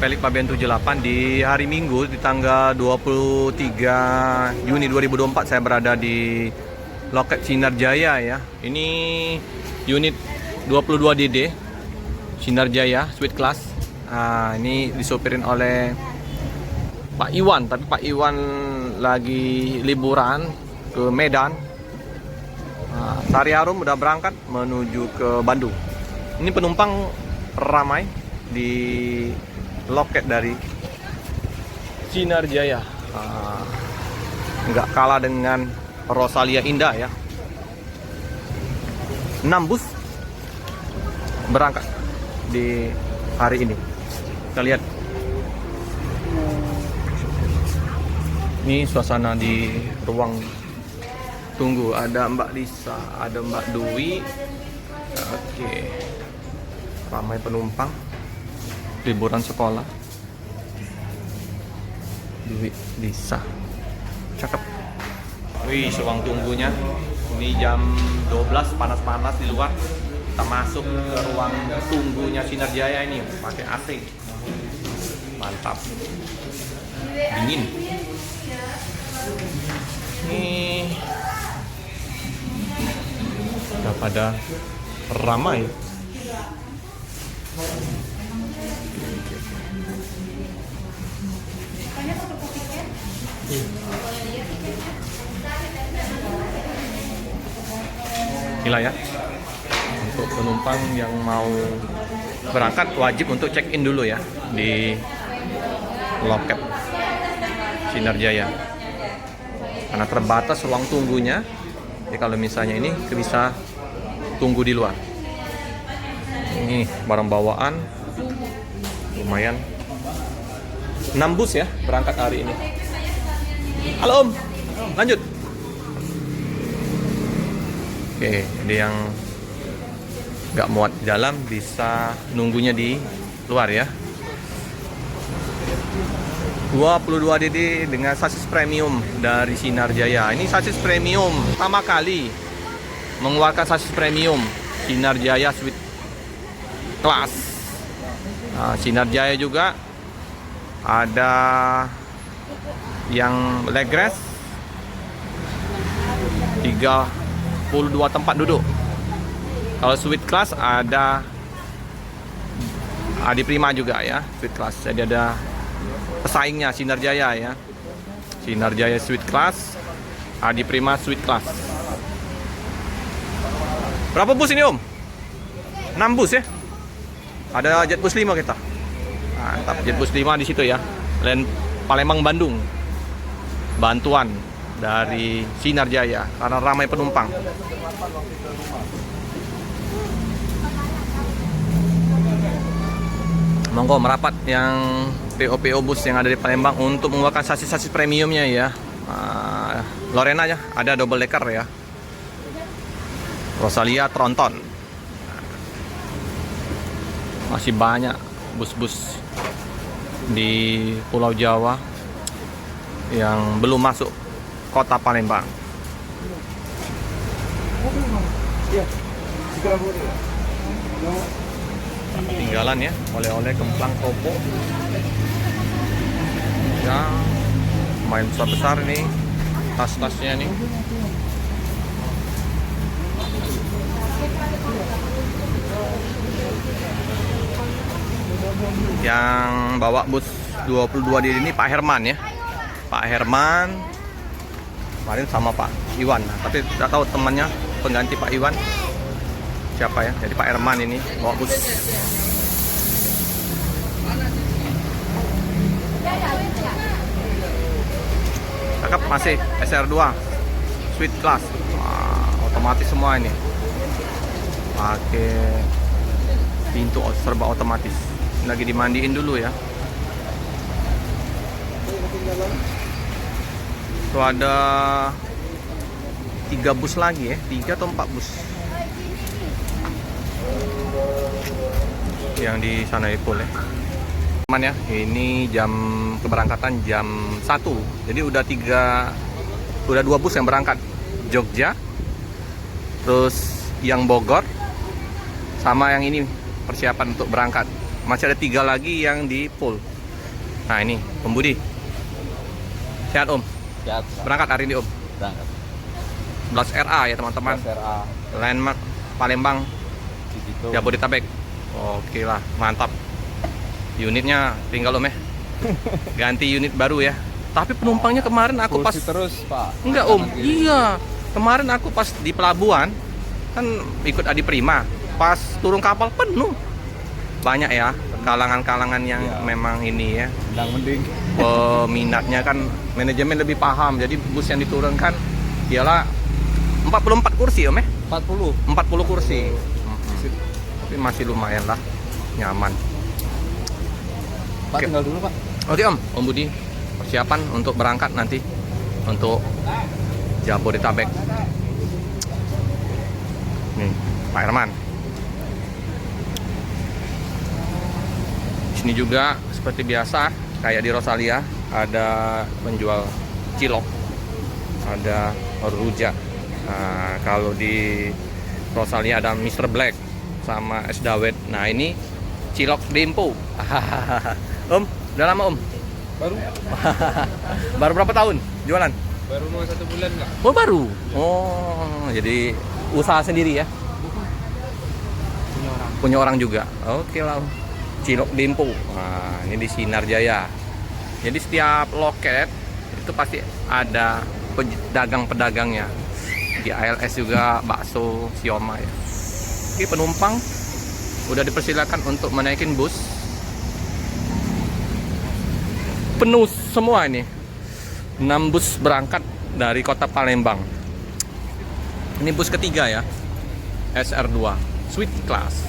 Pelik Pabean 78 di hari Minggu di tanggal 23 Juni 2024 saya berada di loket Sinar Jaya ya. Ini unit 22DD Sinar Jaya Sweet Class. Ini disopirin oleh Pak Iwan, tapi Pak Iwan lagi liburan ke Medan. Sari Harum udah berangkat menuju ke Bandung. Ini penumpang ramai di loket dari Sinar Jaya. Nggak kalah dengan Rosalia Indah ya. 6 bus berangkat di hari ini. Kita lihat. Ini suasana di ruang tunggu. Ada Mbak Lisa, ada Mbak Dwi. Oke. Ramai penumpang. Liburan sekolah. Dwi, Lisa. Cakep. Wih, ruang tunggunya. Ini jam 12, panas-panas di luar. Kita masuk ke ruang tunggunya Sinar Jaya ini, pakai AC. Mantap. Dingin. Ini udah pada ramai. Inilah ya, untuk penumpang yang mau berangkat wajib untuk check in dulu ya di loket Sinar Jaya karena terbatas ruang tunggunya. Jadi kalau misalnya ini bisa tunggu di luar. Ini barang bawaan lumayan. 6 bus ya berangkat hari ini. Halo Om, lanjut. Oke, jadi yang nggak muat di dalam bisa nunggunya di luar ya. 22DD dengan sasis premium dari Sinar Jaya. Ini sasis premium, pertama kali mengeluarkan sasis premium Sinar Jaya Sweet Class. Sinar Jaya juga ada yang legress 32 tempat duduk. Kalau Sweet Class ada Adi Prima juga ya, Sweet Class. Jadi ada pesaingnya Sinar Jaya ya. Sinar Jaya Sweet Class, Adi Prima Sweet Class. Berapa bus ini Om? 6 bus ya. Ada Jet Bus 5 kita. Mantap, Jet Bus 5 di situ ya. Palembang Bandung. Bantuan dari Sinar Jaya karena ramai penumpang. Monggo merapat yang PO bus yang ada di Palembang untuk mengeluarkan sasis-sasis premiumnya ya. Lorena ya, ada double decker ya. Rosalia Tronton. Masih banyak bus-bus di Pulau Jawa yang belum masuk kota Palembang. Tinggalan ya, oleh-oleh kemplang Topo. Ya, main besar-besar nih tas-tasnya nih. Yang bawa bus 22 ini Pak Herman ya. Pak Herman kemarin sama Pak Iwan, tapi tidak tahu temannya pengganti Pak Iwan siapa ya. Jadi Pak Herman ini bawa bus. Cakep, masih SR2 Sweet Class. Otomatis semua ini, pakai pintu serba otomatis. Lagi dimandiin dulu ya. Itu ada 3 bus lagi ya, 3 atau 4 bus yang di sana Ipul ya. Teman ya, ini jam keberangkatan jam 1. Jadi udah 2 bus yang berangkat. Jogja, terus yang Bogor, sama yang ini persiapan untuk berangkat. Masih ada 3 lagi yang di pool. Nah ini Om Budi. Sehat Om? Sehat. Berangkat hari ini Om? Berangkat. 11 RA ya teman-teman. RA. Landmark Palembang, Gitu. Jabodetabek. Oke lah, mantap. Unitnya tinggal Om ya. Ganti unit baru ya. Tapi penumpangnya kemarin aku pas terus Pak. enggak Om, iya. Kemarin aku pas di pelabuhan kan ikut Adi Prima. Pas turun kapal penuh. Banyak ya kalangan-kalangan yang Ya. memang ini ya. Mending. Peminatnya kan manajemen lebih paham. Jadi bus yang diturunkan ialah 44 kursi Om ya. 40. 40 kursi. Tapi masih lumayan lah, nyaman. Pak Oke. tinggal dulu Pak. Oke Om Budi, persiapan untuk berangkat nanti untuk Jabodetabek. Nih, Pak Herman. Di sini juga seperti biasa, kayak di Rosalia ada penjual cilok, ada rujak. Nah, kalau di Rosalia ada Mr. Black sama es dawet. Nah ini cilok dempo. Om, udah lama Om? Baru. Baru berapa tahun jualan? Baru mau 1 bulan nggak? Oh baru. Oh jadi usaha sendiri ya? Punya orang juga. Oke lah Om. Cilok dempo. Nah ini di Sinar Jaya. Jadi setiap loket itu pasti ada pedagang-pedagangnya. Di ALS juga bakso, siomay. Oke, penumpang udah dipersilakan untuk menaikin bus. Penuh semua ini. 6 bus berangkat dari kota Palembang. Ini bus ketiga ya. SR2 Suite Class.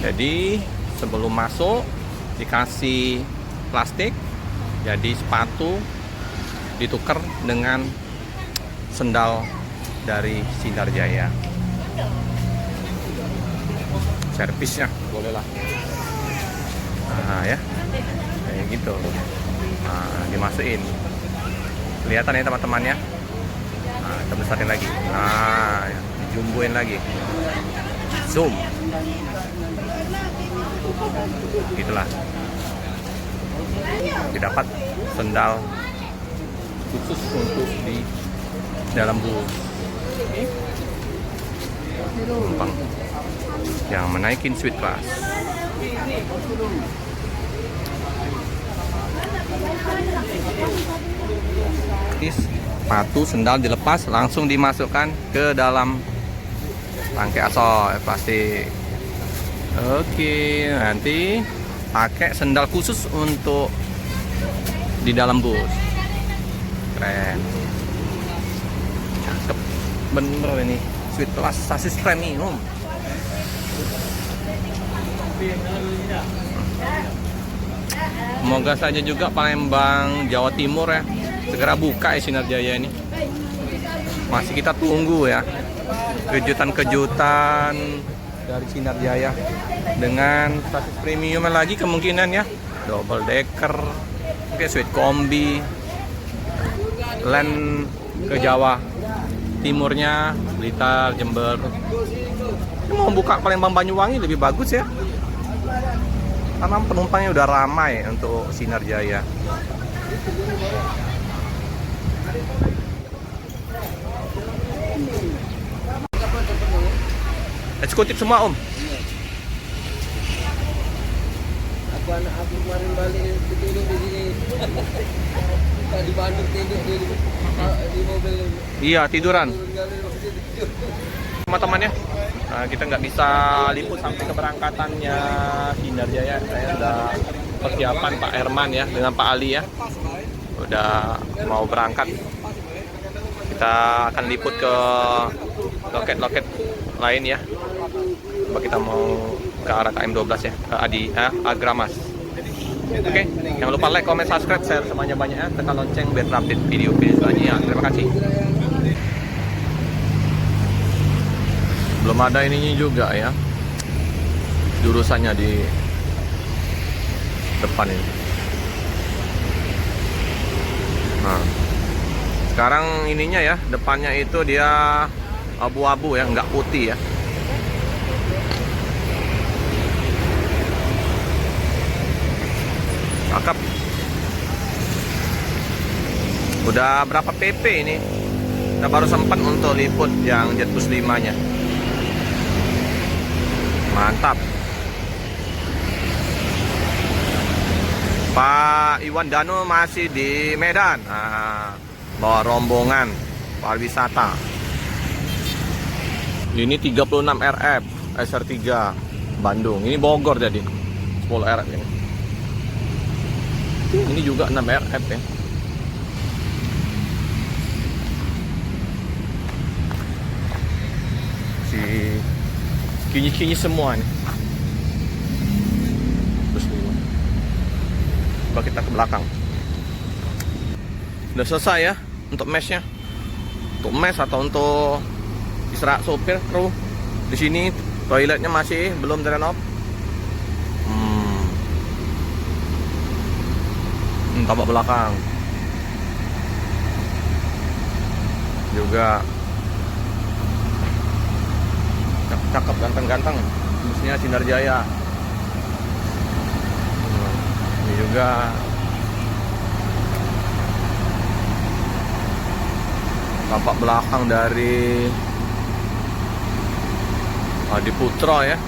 Jadi sebelum masuk dikasih plastik. Jadi sepatu ditukar dengan sendal dari Sinar Jaya. Servisnya boleh lah. Nah ya, kayak gitu. Nah, dimasukin. Kelihatan ya teman-teman ya. Nah, kita besarin lagi. Nah, ya, dijumbuin lagi. Zoom. Gitulah. Didapat sendal khusus untuk di dalam bus. Penumpang yang menaikin Suite Class. Sepatu sendal dilepas langsung dimasukkan ke dalam tangkai aso plastik. Oke, nanti pakai sendal khusus untuk di dalam bus. Keren, cakep bener ini. Suite Class sasis premium. Semoga saja juga Palembang, Jawa Timur ya segera buka ya Sinar Jaya ini. Masih kita tunggu ya kejutan-kejutan dari Sinar Jaya dengan sasis premium lagi kemungkinan ya. Double decker, oke, suite kombi, land ke Jawa Timurnya, Blitar, Jember. Ini mau buka Palembang Banyuwangi lebih bagus ya. Karena penumpangnya udah ramai untuk Sinar Jaya. Eksekutif semua Om. Aku anak aku kemarin balik tidur di sini. Di Bandung tidur di mobil. Iya, tiduran. Teman-teman ya, nah, kita nggak bisa liput sampai keberangkatannya Sinar Jaya. Saya udah persiapan Pak Herman ya dengan Pak Ali ya, udah mau berangkat. Kita akan liput ke loket-loket lain ya. Coba kita mau ke arah KM12 ya, ke Agramas. Oke, jangan lupa like, comment, subscribe, share semuanya banyak ya. Tekan lonceng biar update video-video selanjutnya. Terima kasih. Belum ada ininya juga ya, jurusannya di depan ini. Nah, sekarang ininya ya, depannya itu dia abu-abu ya, nggak putih ya. Cakep. Udah berapa PP ini? Kita baru sempat untuk liput yang Jet Bus 5 nya. Mantap. Pak Iwan Danu masih di Medan. Nah, bawa rombongan pariwisata. Ini 36 RF SR3 Bandung. Ini Bogor jadi 10 RF ini. Ini juga 6 RF ya. Si kinyi-kinyi semua nih. Terus coba kita ke belakang. Udah selesai ya untuk meshnya. Untuk mesh atau untuk istirahat sopir kru. Di sini toiletnya masih belum direnov. Tampak belakang juga cakep, ganteng-ganteng. Busnya Sinar Jaya. Ini juga tampak belakang dari Adi Putra ya.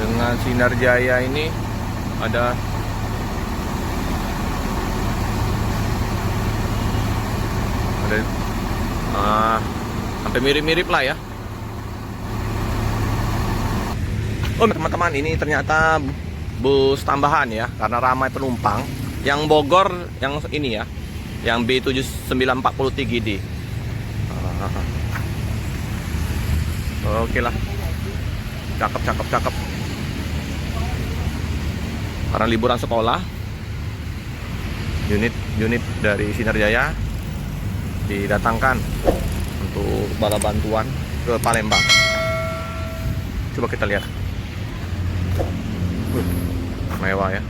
Dengan Sinar Jaya ini ada sampai mirip-mirip lah ya. Oh teman-teman, ini ternyata bus tambahan ya, karena ramai penumpang. Yang Bogor yang ini ya, yang B7943D. Oke lah, cakep. Karena liburan sekolah, unit dari Sinar Jaya didatangkan untuk bala bantuan ke Palembang. Coba kita lihat. Mewah ya.